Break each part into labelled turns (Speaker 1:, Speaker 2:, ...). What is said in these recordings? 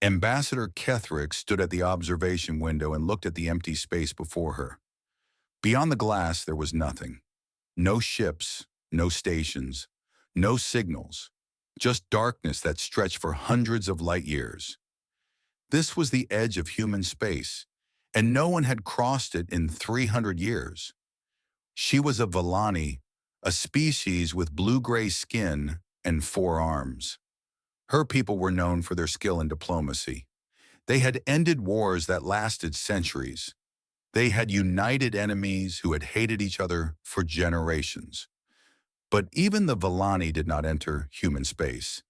Speaker 1: Ambassador Ketherick stood at the observation window and looked at the empty space before her. Beyond the glass, there was nothing. No ships, no stations, no signals, just darkness that stretched for hundreds of light years. This was the edge of human space, and no one had crossed it in 300 years. She was a Vellani, a species with blue-gray skin and 4 arms. Her people were known for their skill in diplomacy. They had ended wars that lasted centuries. They had united enemies who had hated each other for generations. But even the Vellani did not enter human space.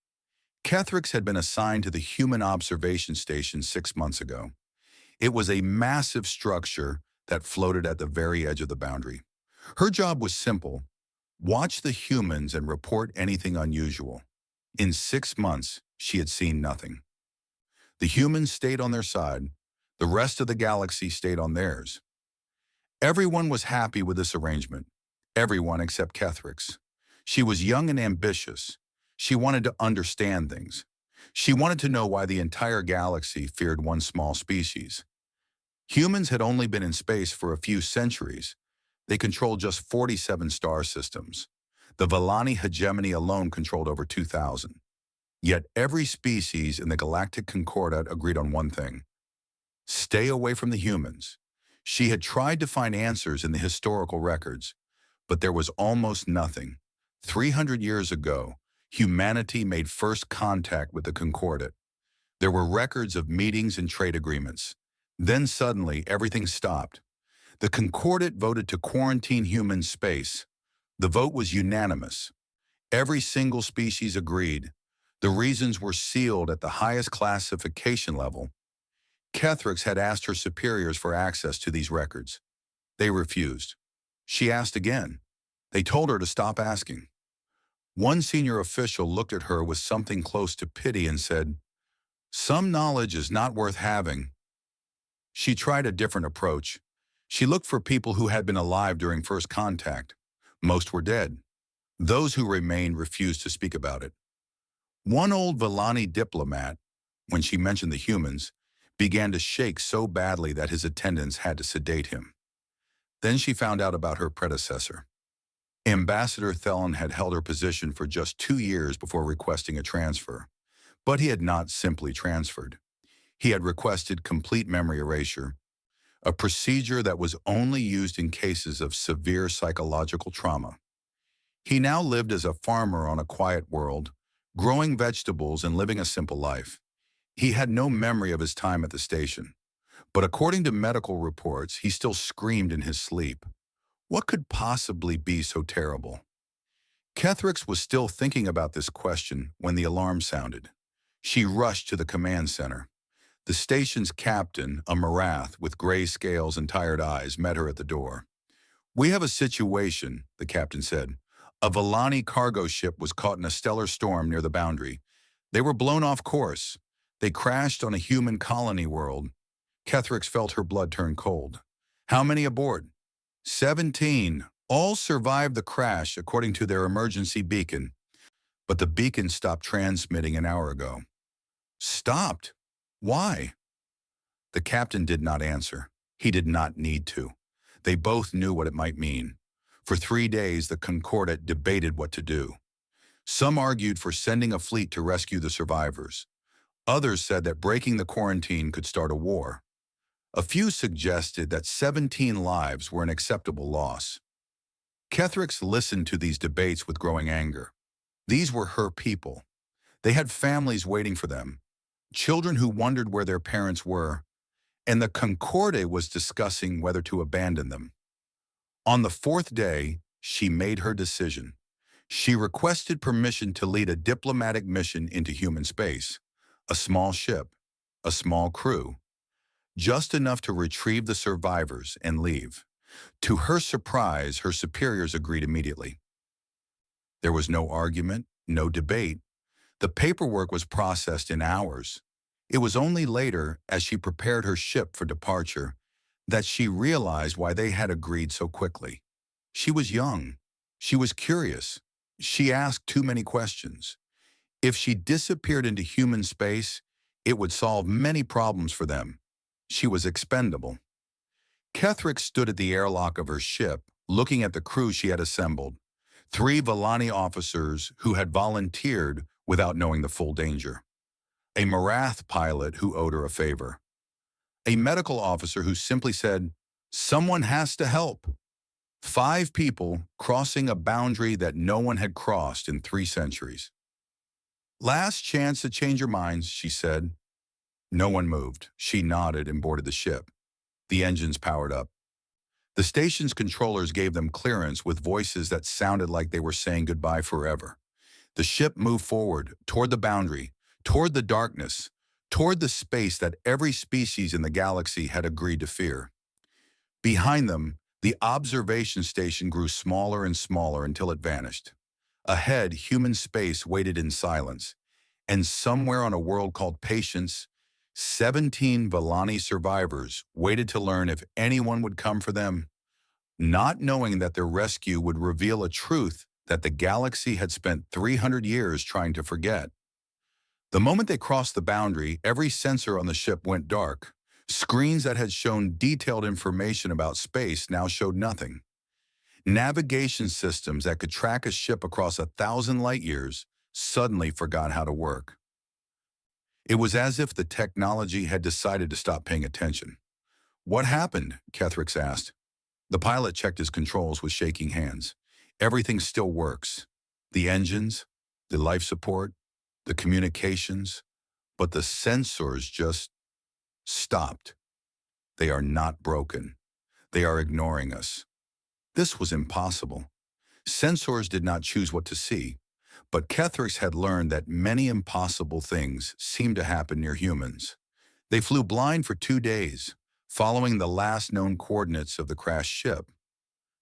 Speaker 1: Kethrix had been assigned to the human observation station 6 months ago. It was a massive structure that floated at the very edge of the boundary. Her job was simple: watch the humans and report anything unusual. In 6 months, she had seen nothing. The humans stayed on their side. The rest of the galaxy stayed on theirs. Everyone was happy with this arrangement. Everyone except Kethrix. She was young and ambitious. She wanted to understand things. She wanted to know why the entire galaxy feared one small species. Humans had only been in space for a few centuries. They controlled just 47 star systems. The Vellani hegemony alone controlled over 2,000. Yet every species in the Galactic Concordat agreed on one thing: stay away from the humans. She had tried to find answers in the historical records, but there was almost nothing. 300 years ago, humanity made first contact with the Concordat. There were records of meetings and trade agreements. Then suddenly, everything stopped. The Concordat voted to quarantine human space. The vote was unanimous. Every single species agreed. The reasons were sealed at the highest classification level. Kethrix had asked her superiors for access to these records. They refused. She asked again. They told her to stop asking. One senior official looked at her with something close to pity and said, "Some knowledge is not worth having." She tried a different approach. She looked for people who had been alive during first contact. Most were dead. Those who remained refused to speak about it. One old Vellani diplomat, when she mentioned the humans, began to shake so badly that his attendants had to sedate him. Then she found out about her predecessor. Ambassador Thelen had held her position for just 2 years before requesting a transfer. But he had not simply transferred. He had requested complete memory erasure, a procedure that was only used in cases of severe psychological trauma. He now lived as a farmer on a quiet world, growing vegetables and living a simple life. He had no memory of his time at the station. But according to medical reports, he still screamed in his sleep. What could possibly be so terrible? Kethrix was still thinking about this question when the alarm sounded. She rushed to the command center. The station's captain, a Marath with gray scales and tired eyes, met her at the door. "We have a situation," the captain said. "A Vellani cargo ship was caught in a stellar storm near the boundary. They were blown off course. They crashed on a human colony world." Kethrix felt her blood turn cold. "How many aboard?" 17. All survived the crash according to their emergency beacon. But the beacon stopped transmitting an hour ago. Stopped? Why? The captain did not answer. He did not need to. They both knew what it might mean. For 3 days, the Concordat debated what to do. Some argued for sending a fleet to rescue the survivors. Others said that breaking the quarantine could start a war. A few suggested that 17 lives were an acceptable loss. Kethrix listened to these debates with growing anger. These were her people. They had families waiting for them, children who wondered where their parents were, and the Concordat was discussing whether to abandon them. On the 4th day, she made her decision. She requested permission to lead a diplomatic mission into human space. A small ship, a small crew, just enough to retrieve the survivors and leave. To her surprise, her superiors agreed immediately. There was no argument, no debate. The paperwork was processed in hours. It was only later, as she prepared her ship for departure, that she realized why they had agreed so quickly. She was young. She was curious. She asked too many questions. If she disappeared into human space, It would solve many problems for them. She was expendable. Ketherick stood at the airlock of her ship, looking at the crew she had assembled. 3 Valani officers who had volunteered without knowing the full danger. A Marath pilot who owed her a favor. A medical officer who simply said, "Someone has to help." 5 people crossing a boundary that no one had crossed in 3 centuries. "Last chance to change your minds," she said. No one moved. She nodded and boarded the ship. The engines powered up. The station's controllers gave them clearance with voices that sounded like they were saying goodbye forever. The ship moved forward, toward the boundary, toward the darkness, toward the space that every species in the galaxy had agreed to fear. Behind them, the observation station grew smaller and smaller until it vanished. Ahead, human space waited in silence, and somewhere on a world called Patience, 17 Valani survivors waited to learn if anyone would come for them, not knowing that their rescue would reveal a truth that the galaxy had spent 300 years trying to forget. The moment they crossed the boundary, every sensor on the ship went dark. Screens that had shown detailed information about space now showed nothing. Navigation systems that could track a ship across 1,000 light-years suddenly forgot how to work. It was as if the technology had decided to stop paying attention. "What happened?" Ketherick asked. The pilot checked his controls with shaking hands. "Everything still works. The engines, the life support, the communications, but the sensors just stopped. They are not broken. They are ignoring us." This was impossible. Sensors did not choose what to see, but Ketherick had learned that many impossible things seem to happen near humans. They flew blind for 2 days, following the last known coordinates of the crashed ship.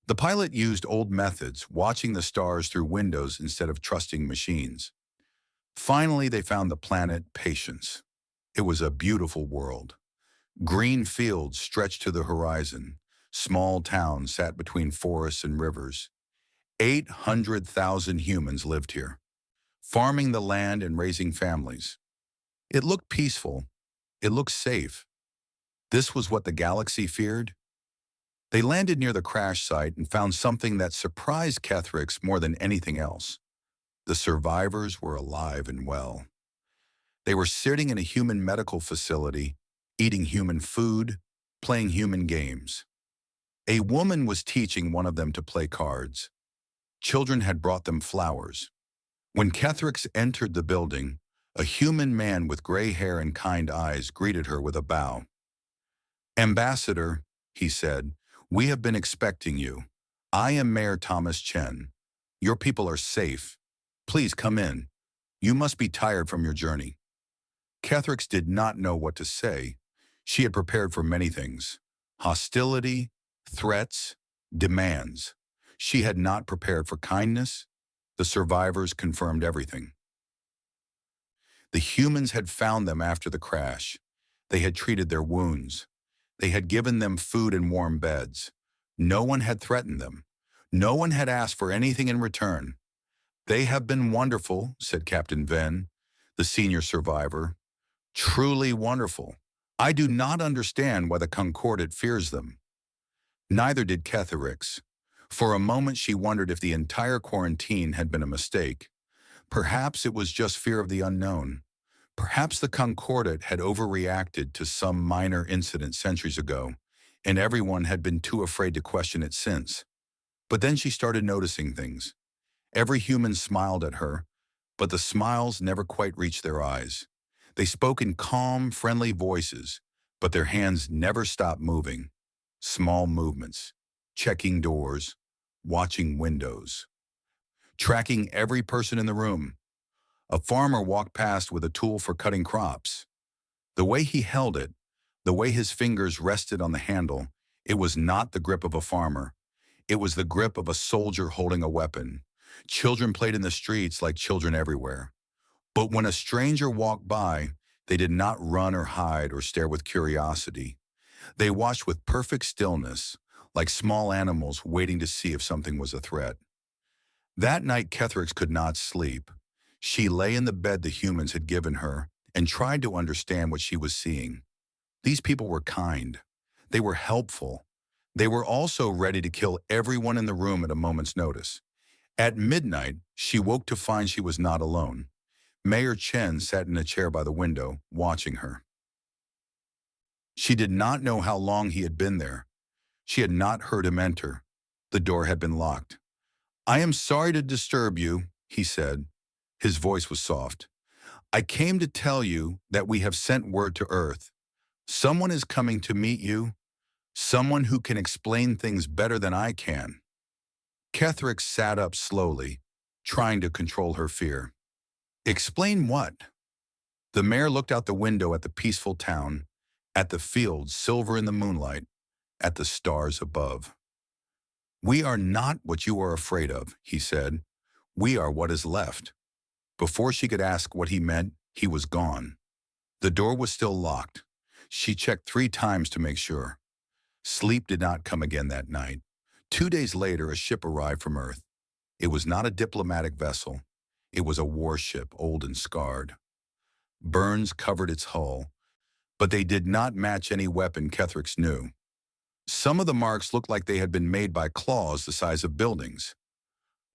Speaker 1: The pilot used old methods, watching the stars through windows instead of trusting machines. Finally, they found the planet Patience. It was a beautiful world. Green fields stretched to the horizon. Small towns sat between forests and rivers. 800,000 humans lived here, farming the land and raising families. It looked peaceful. It looked safe. This was what the galaxy feared. They landed near the crash site and found something that surprised Ketherick more than anything else. The survivors were alive and well. They were sitting in a human medical facility, eating human food, playing human games. A woman was teaching one of them to play cards. Children had brought them flowers. When Ketherick entered the building, a human man with gray hair and kind eyes greeted her with a bow. "Ambassador," he said, "we have been expecting you. I am Mayor Thomas Chen. Your people are safe. Please come in. You must be tired from your journey." Ketherick did not know what to say. She had prepared for many things: hostility, threats, demands. She had not prepared for kindness. The survivors confirmed everything. The humans had found them after the crash. They had treated their wounds. They had given them food and warm beds. No one had threatened them. No one had asked for anything in return. "They have been wonderful," said Captain Venn, the senior survivor. "Truly wonderful. I do not understand why the Concordat fears them." Neither did Ketherick. For a moment she wondered if the entire quarantine had been a mistake. Perhaps it was just fear of the unknown. Perhaps the Concordat had overreacted to some minor incident centuries ago, and everyone had been too afraid to question it since. But then she started noticing things. Every human smiled at her, but the smiles never quite reached their eyes. They spoke in calm, friendly voices, but their hands never stopped moving. Small movements, checking doors, watching windows, tracking every person in the room. A farmer walked past with a tool for cutting crops. The way he held it, the way his fingers rested on the handle, it was not the grip of a farmer. It was the grip of a soldier holding a weapon. Children played in the streets like children everywhere. But when a stranger walked by, they did not run or hide or stare with curiosity. They watched with perfect stillness, like small animals waiting to see if something was a threat. That night, Ketherick could not sleep. She lay in the bed the humans had given her, and tried to understand what she was seeing. These people were kind. They were helpful. They were also ready to kill everyone in the room at a moment's notice. At midnight, she woke to find she was not alone. Mayor Chen sat in a chair by the window, watching her. She did not know how long he had been there. She had not heard him enter. The door had been locked. "I am sorry to disturb you," he said. His voice was soft. "I came to tell you that we have sent word to Earth. Someone is coming to meet you, someone who can explain things better than I can." Kethrix sat up slowly, trying to control her fear. "Explain what?" The mayor looked out the window at the peaceful town, at the fields silver in the moonlight, at the stars above. "We are not what you are afraid of," he said. "We are what is left." Before she could ask what he meant, he was gone. The door was still locked. She checked 3 times to make sure. Sleep did not come again that night. 2 days later, a ship arrived from Earth. It was not a diplomatic vessel. It was a warship, old and scarred. Burns covered its hull, but they did not match any weapon Kethrix knew. Some of the marks looked like they had been made by claws the size of buildings.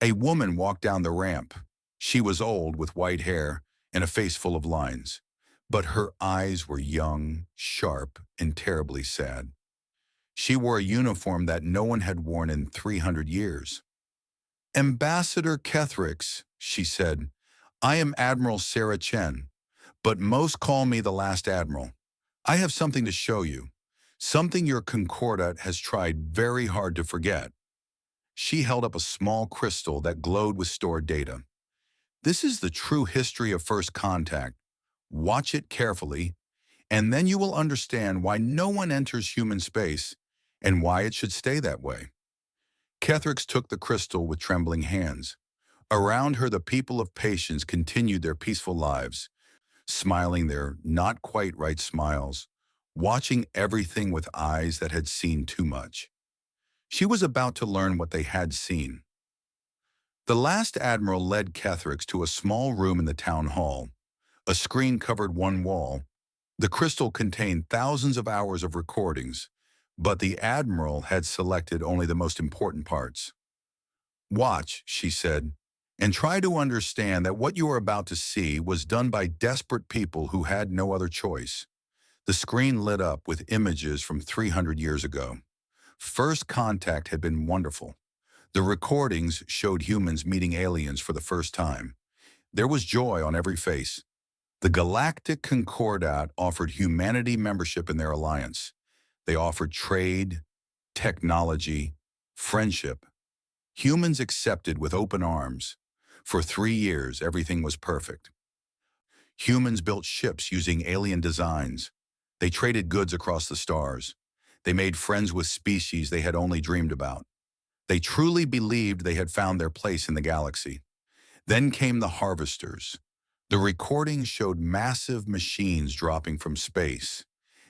Speaker 1: A woman walked down the ramp. She was old, with white hair and a face full of lines, but her eyes were young, sharp, and terribly sad. She wore a uniform that no one had worn in 300 years. "Ambassador Kethrix," she said, "I am Admiral Sarah Chen, but most call me the last admiral. I have something to show you, something your Concordat has tried very hard to forget." She held up a small crystal that glowed with stored data. "This is the true history of first contact. Watch it carefully, and then you will understand why no one enters human space and why it should stay that way." Kethrix took the crystal with trembling hands. Around her, the people of patience continued their peaceful lives, smiling their not-quite-right smiles, watching everything with eyes that had seen too much. She was about to learn what they had seen. The last admiral led Kethrix to a small room in the town hall. A screen covered one wall. The crystal contained thousands of hours of recordings, but the admiral had selected only the most important parts. "Watch," she said, "and try to understand that what you are about to see was done by desperate people who had no other choice." The screen lit up with images from 300 years ago. First contact had been wonderful. The recordings showed humans meeting aliens for the first time. There was joy on every face. The Galactic Concordat offered humanity membership in their alliance. They offered trade, technology, friendship. Humans accepted with open arms. For 3 years, everything was perfect. Humans built ships using alien designs. They traded goods across the stars. They made friends with species they had only dreamed about. They truly believed they had found their place in the galaxy. Then came the harvesters. The recordings showed massive machines dropping from space.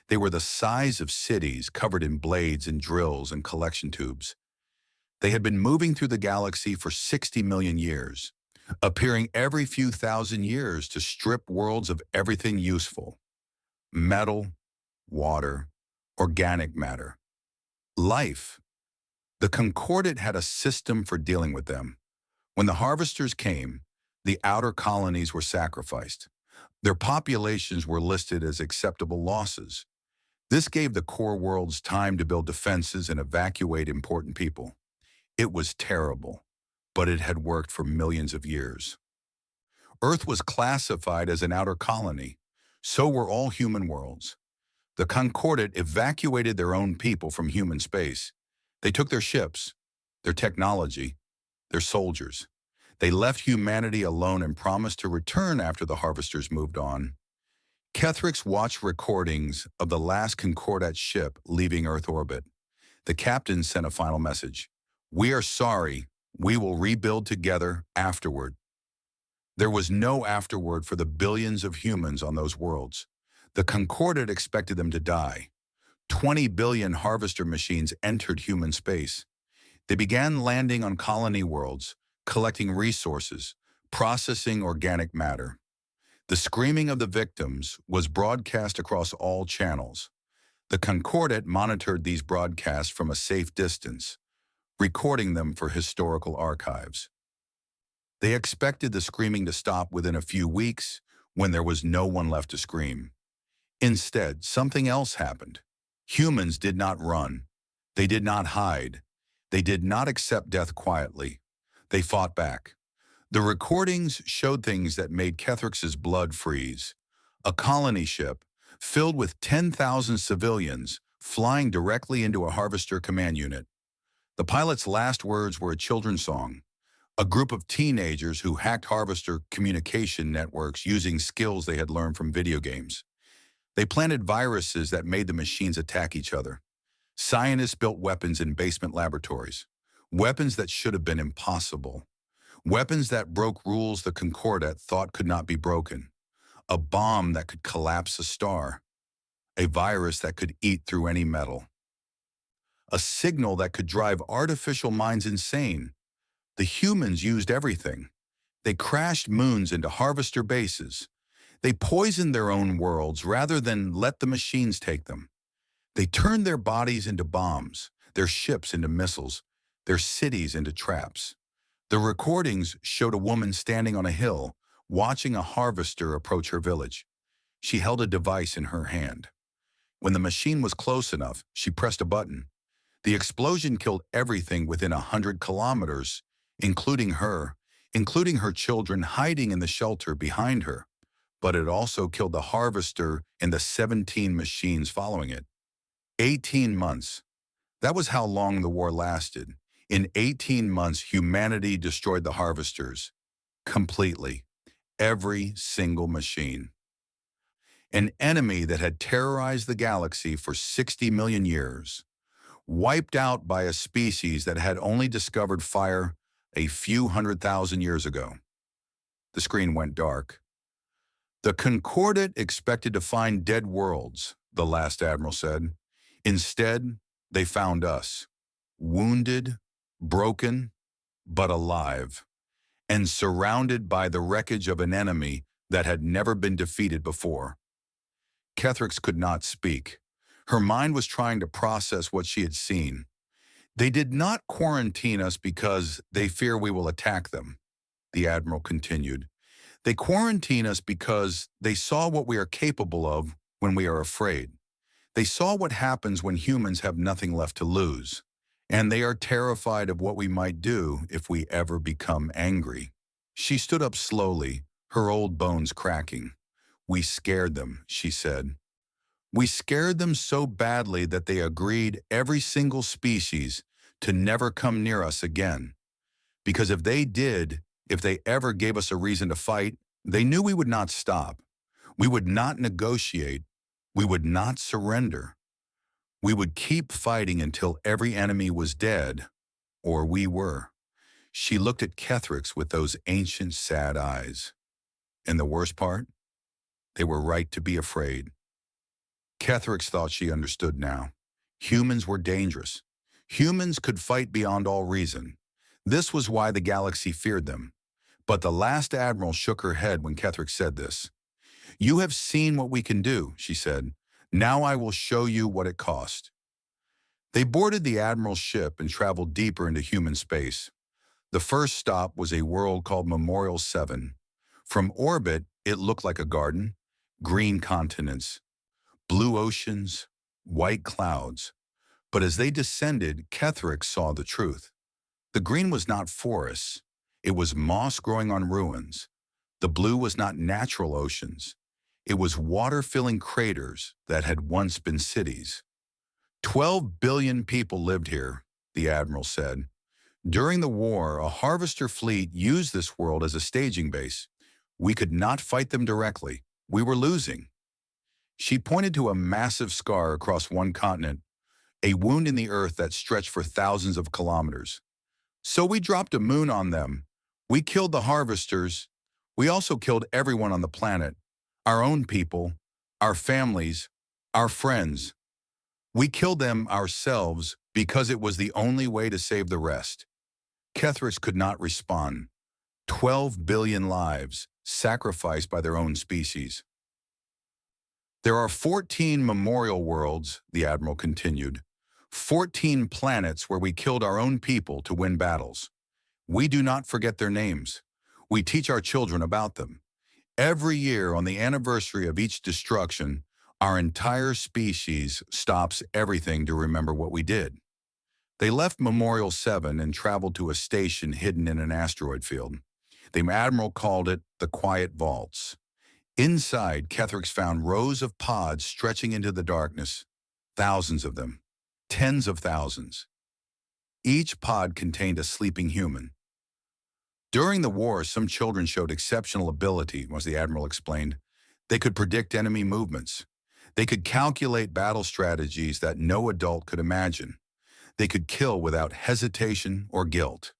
Speaker 1: They were the size of cities, covered in blades and drills and collection tubes. They had been moving through the galaxy for 60 million years, appearing every few thousand years to strip worlds of everything useful: metal, water, organic matter, life. The Concordat had a system for dealing with them. When the harvesters came, the outer colonies were sacrificed. Their populations were listed as acceptable losses. This gave the core worlds time to build defenses and evacuate important people. It was terrible, but it had worked for millions of years. Earth was classified as an outer colony. So were all human worlds. The Concordat evacuated their own people from human space. They took their ships, their technology, their soldiers. They left humanity alone and promised to return after the harvesters moved on. Kethrix watched recordings of the last Concordat ship leaving Earth orbit. The captain sent a final message: "We are sorry. We will rebuild together afterward." There was no afterward for the billions of humans on those worlds. The Concordat expected them to die. 20 billion harvester machines entered human space. They began landing on colony worlds, collecting resources, processing organic matter. The screaming of the victims was broadcast across all channels. The Concordat monitored these broadcasts from a safe distance, recording them for historical archives. They expected the screaming to stop within a few weeks when there was no one left to scream. Instead, something else happened. Humans did not run. They did not hide. They did not accept death quietly. They fought back. The recordings showed things that made Kethrix's blood freeze. A colony ship filled with 10,000 civilians flying directly into a Harvester command unit. The pilot's last words were a children's song. A group of teenagers who hacked Harvester communication networks using skills they had learned from video games. They planted viruses that made the machines attack each other. Scientists built weapons in basement laboratories. Weapons that should have been impossible. Weapons that broke rules the Concordat thought could not be broken. A bomb that could collapse a star. A virus that could eat through any metal. A signal that could drive artificial minds insane. The humans used everything. They crashed moons into Harvester bases. They poisoned their own worlds rather than let the machines take them. They turned their bodies into bombs, their ships into missiles, their cities into traps. The recordings showed a woman standing on a hill, watching a Harvester approach her village. She held a device in her hand. When the machine was close enough, she pressed a button. The explosion killed everything within 100 kilometers, including her children hiding in the shelter behind her. But it also killed the Harvester and the 17 machines following it. 18 months. That was how long the war lasted. In 18 months, humanity destroyed the Harvesters. Completely. Every single machine. An enemy that had terrorized the galaxy for 60 million years. Wiped out by a species that had only discovered fire a few 100,000 years ago. The screen went dark. The Concordat expected to find dead worlds, the last admiral said. Instead, they found us. Wounded, broken, but alive. And surrounded by the wreckage of an enemy that had never been defeated before. Kethrix could not speak. Her mind was trying to process what she had seen. They did not quarantine us because they fear we will attack them, the admiral continued. They quarantine us because they saw what we are capable of when we are afraid. They saw what happens when humans have nothing left to lose, and they are terrified of what we might do if we ever become angry. She stood up slowly, her old bones cracking. We scared them, she said. We scared them so badly that they agreed, every single species, to never come near us again. Because if they did, if they ever gave us a reason to fight, they knew we would not stop. We would not negotiate. We would not surrender. We would keep fighting until every enemy was dead, or we were. She looked at Kethrix with those ancient, sad eyes. And the worst part? They were right to be afraid. Kethrix thought she understood now. Humans were dangerous. Humans could fight beyond all reason. This was why the galaxy feared them. But the last admiral shook her head when Kethrix said this. You have seen what we can do, she said. Now I will show you what it cost. They boarded the admiral's ship and traveled deeper into human space. The first stop was a world called Memorial 7. From orbit, it looked like a garden, green continents, blue oceans, white clouds. But as they descended, Kethrix saw the truth. The green was not forests. It was moss growing on ruins. The blue was not natural oceans. It was water-filling craters that had once been cities. 12 billion people lived here, the admiral said. During the war, a harvester fleet used this world as a staging base. We could not fight them directly. We were losing. She pointed to a massive scar across one continent, a wound in the earth that stretched for thousands of kilometers. So we dropped a moon on them. We killed the harvesters. We also killed everyone on the planet, our own people, our families, our friends. We killed them ourselves because it was the only way to save the rest. Kethrix could not respond. 12 billion lives, sacrificed by their own species. There are 14 memorial worlds, the Admiral continued. 14 planets where we killed our own people to win battles. We do not forget their names. We teach our children about them. Every year on the anniversary of each destruction, our entire species stops everything to remember what we did. They left Memorial 7 and traveled to a station hidden in an asteroid field. The Admiral called it the Quiet Vaults. Inside, Kethrix found rows of pods stretching into the darkness, thousands of them, tens of thousands. Each pod contained a sleeping human. During the war, some children showed exceptional ability, as the Admiral explained. They could predict enemy movements. They could calculate battle strategies that no adult could imagine. They could kill without hesitation or guilt.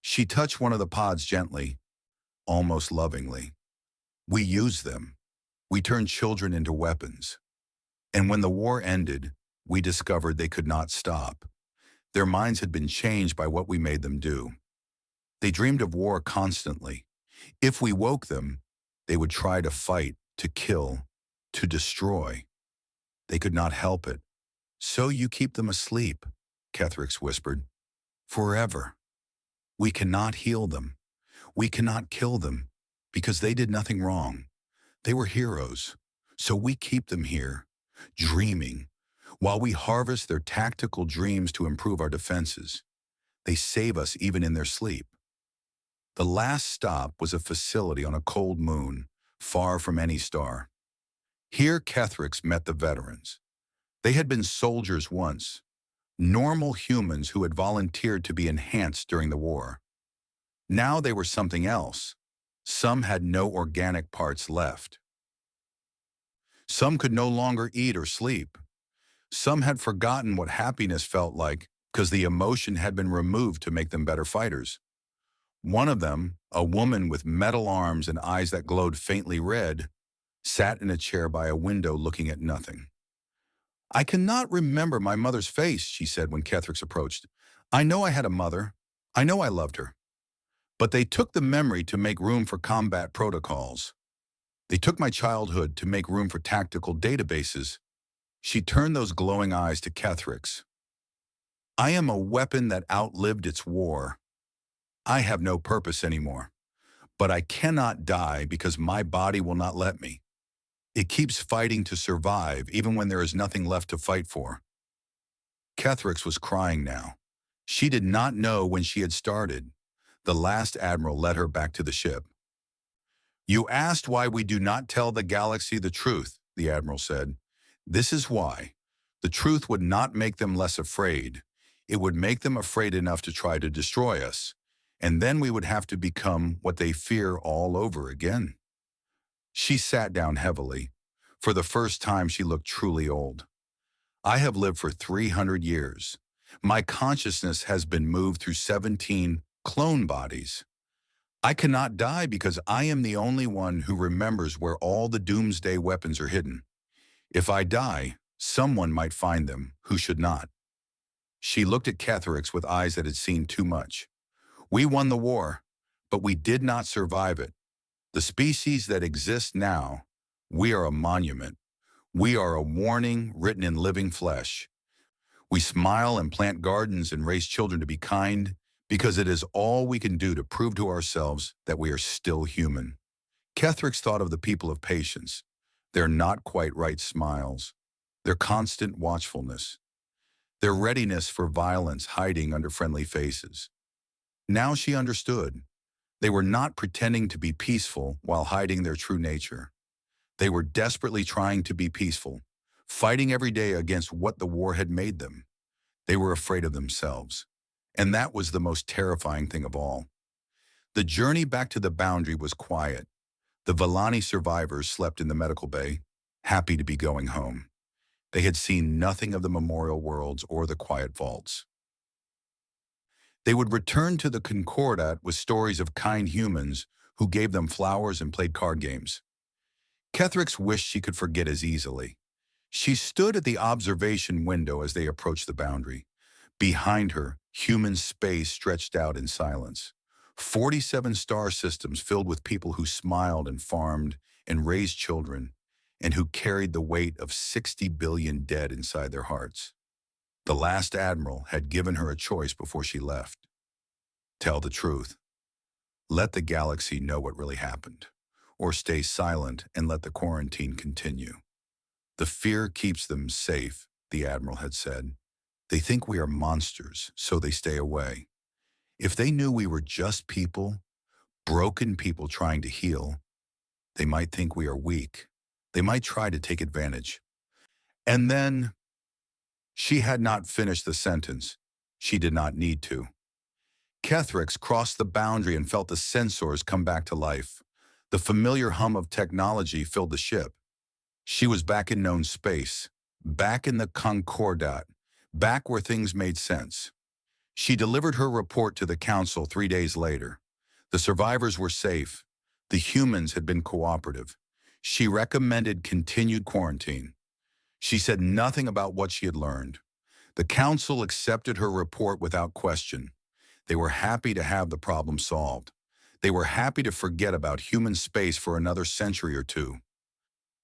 Speaker 1: She touched one of the pods gently, almost lovingly. We used them. We turned children into weapons. And when the war ended, we discovered they could not stop. Their minds had been changed by what we made them do. They dreamed of war constantly. If we woke them, they would try to fight, to kill, to destroy. They could not help it. So you keep them asleep, Kethrix whispered. Forever. We cannot heal them. We cannot kill them, because they did nothing wrong. They were heroes. So we keep them here, dreaming, while we harvest their tactical dreams to improve our defenses. They save us even in their sleep. The last stop was a facility on a cold moon, far from any star. Here Kethrix met the veterans. They had been soldiers once, normal humans who had volunteered to be enhanced during the war. Now they were something else. Some had no organic parts left. Some could no longer eat or sleep. Some had forgotten what happiness felt like because the emotion had been removed to make them better fighters. One of them, a woman with metal arms and eyes that glowed faintly red, sat in a chair by a window looking at nothing. I cannot remember my mother's face, she said when Kethrix approached. I know I had a mother. I know I loved her. But they took the memory to make room for combat protocols. They took my childhood to make room for tactical databases. She turned those glowing eyes to Kethrix. I am a weapon that outlived its war. I have no purpose anymore. But I cannot die because my body will not let me. It keeps fighting to survive even when there is nothing left to fight for. Kethrix was crying now. She did not know when she had started. The last admiral led her back to the ship. You asked why we do not tell the galaxy the truth, the admiral said. This is why. The truth would not make them less afraid. It would make them afraid enough to try to destroy us. And then we would have to become what they fear all over again. She sat down heavily. For the first time, she looked truly old. I have lived for 300 years. My consciousness has been moved through 17 clone bodies. I cannot die because I am the only one who remembers where all the doomsday weapons are hidden. If I die, someone might find them who should not. She looked at Kethrix with eyes that had seen too much. We won the war, but we did not survive it. The species that exists now, we are a monument. We are a warning written in living flesh. We smile and plant gardens and raise children to be kind because it is all we can do to prove to ourselves that we are still human. Kethrix thought of the people of patience, their not quite right smiles, their constant watchfulness, their readiness for violence hiding under friendly faces. Now she understood. They were not pretending to be peaceful while hiding their true nature. They were desperately trying to be peaceful, fighting every day against what the war had made them. They were afraid of themselves. And that was the most terrifying thing of all. The journey back to the boundary was quiet. The Villani survivors slept in the medical bay, happy to be going home. They had seen nothing of the memorial worlds or the quiet vaults. They would return to the Concordat with stories of kind humans who gave them flowers and played card games. Kethrix wished she could forget as easily. She stood at the observation window as they approached the boundary. Behind her, human space stretched out in silence. 47 star systems filled with people who smiled and farmed and raised children, and who carried the weight of 60 billion dead inside their hearts. The last admiral had given her a choice before she left. Tell the truth. Let the galaxy know what really happened. Or stay silent and let the quarantine continue. The fear keeps them safe, the admiral had said. They think we are monsters, so they stay away. If they knew we were just people, broken people trying to heal, they might think we are weak. They might try to take advantage. And then, she had not finished the sentence. She did not need to. Kethrix crossed the boundary and felt the sensors come back to life. The familiar hum of technology filled the ship. She was back in known space, back in the Concordat, back where things made sense. She delivered her report to the council 3 days later. The survivors were safe. The humans had been cooperative. She recommended continued quarantine. She said nothing about what she had learned. The council accepted her report without question. They were happy to have the problem solved. They were happy to forget about human space for another century or two.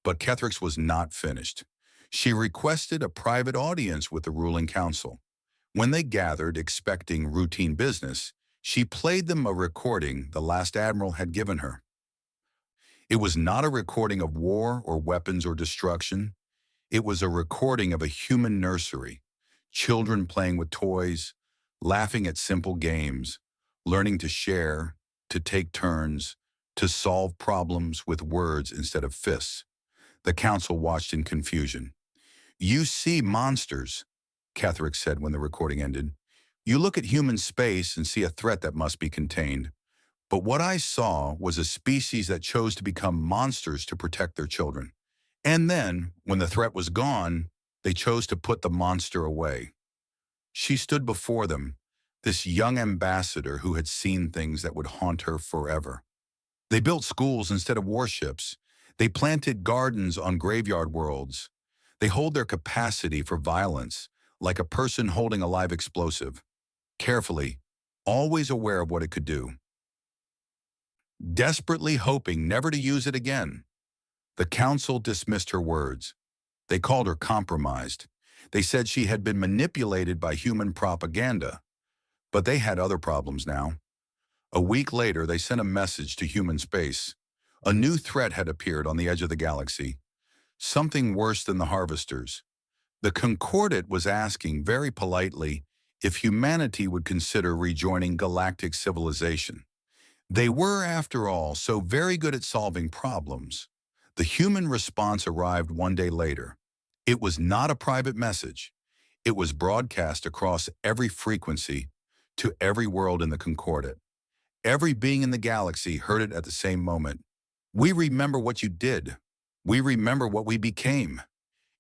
Speaker 1: But Kethrix was not finished. She requested a private audience with the ruling council. When they gathered, expecting routine business, she played them a recording the last admiral had given her. It was not a recording of war or weapons or destruction. It was a recording of a human nursery, children playing with toys, laughing at simple games, learning to share, to take turns, to solve problems with words instead of fists. The council watched in confusion. "You see monsters," Kethrix said when the recording ended. "You look at human space and see a threat that must be contained. But what I saw was a species that chose to become monsters to protect their children. And then, when the threat was gone, they chose to put the monster away." She stood before them, this young ambassador who had seen things that would haunt her forever. They built schools instead of warships. They planted gardens on graveyard worlds. They hold their capacity for violence, like a person holding a live explosive, carefully, always aware of what it could do, desperately hoping never to use it again. The council dismissed her words. They called her compromised. They said she had been manipulated by human propaganda. But they had other problems now. A week later, they sent a message to human space. A new threat had appeared on the edge of the galaxy, something worse than the harvesters. The Concordat was asking very politely if humanity would consider rejoining galactic civilization. They were, after all, so very good at solving problems. The human response arrived 1 day later. It was not a private message. It was broadcast across every frequency to every world in the Concordat. Every being in the galaxy heard it at the same moment. "We remember what you did. We remember what we became.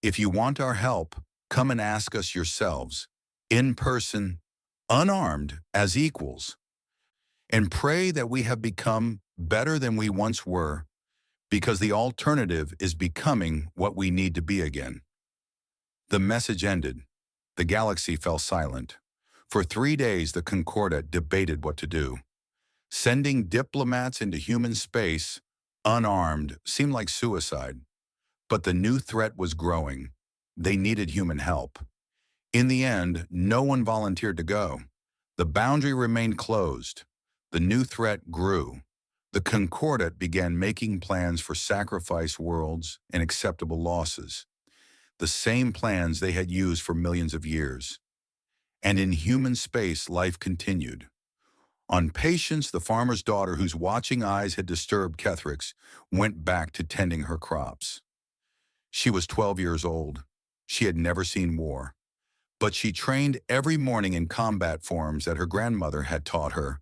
Speaker 1: If you want our help, come and ask us yourselves, in person, unarmed, as equals. And pray that we have become better than we once were, because the alternative is becoming what we need to be again." The message ended. The galaxy fell silent. For 3 days, the Concordat debated what to do. Sending diplomats into human space, unarmed, seemed like suicide. But the new threat was growing. They needed human help. In the end, no one volunteered to go. The boundary remained closed. The new threat grew. The Concordat began making plans for sacrifice worlds and acceptable losses. The same plans they had used for millions of years. And in human space, life continued. On Patience, the farmer's daughter whose watching eyes had disturbed Kethrix, went back to tending her crops. She was 12 years old. She had never seen war. But she trained every morning in combat forms that her grandmother had taught her.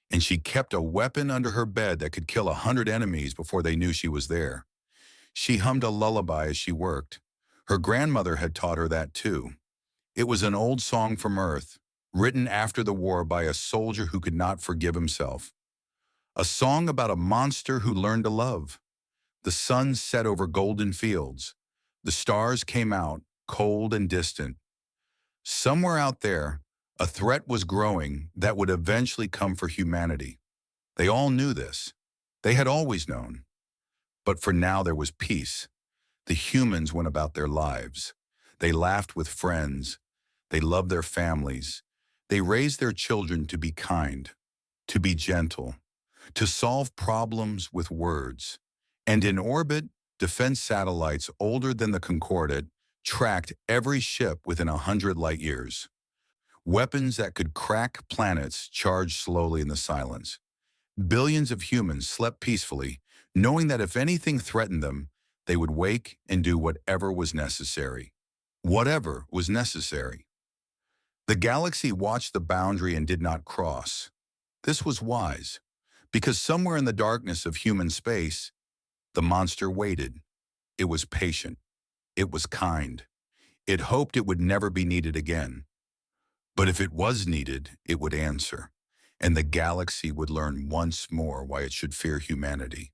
Speaker 1: And she kept a weapon under her bed that could kill 100 enemies before they knew she was there. She hummed a lullaby as she worked. Her grandmother had taught her that too. It was an old song from Earth, written after the war by a soldier who could not forgive himself. A song about a monster who learned to love. The sun set over golden fields. The stars came out, cold and distant. Somewhere out there, A threat was growing that would eventually come for humanity. They all knew this. They had always known. But for now there was peace. The humans went about their lives. They laughed with friends. They loved their families. They raised their children to be kind, to be gentle, to solve problems with words. And in orbit, defense satellites older than the Concordate tracked every ship within 100 light years. Weapons that could crack planets charged slowly in the silence. Billions of humans slept peacefully, knowing that if anything threatened them, they would wake and do whatever was necessary. Whatever was necessary. The galaxy watched the boundary and did not cross. This was wise, because somewhere in the darkness of human space, the monster waited. It was patient. It was kind. It hoped it would never be needed again. But if it was needed, it would answer, and the galaxy would learn once more why it should fear humanity.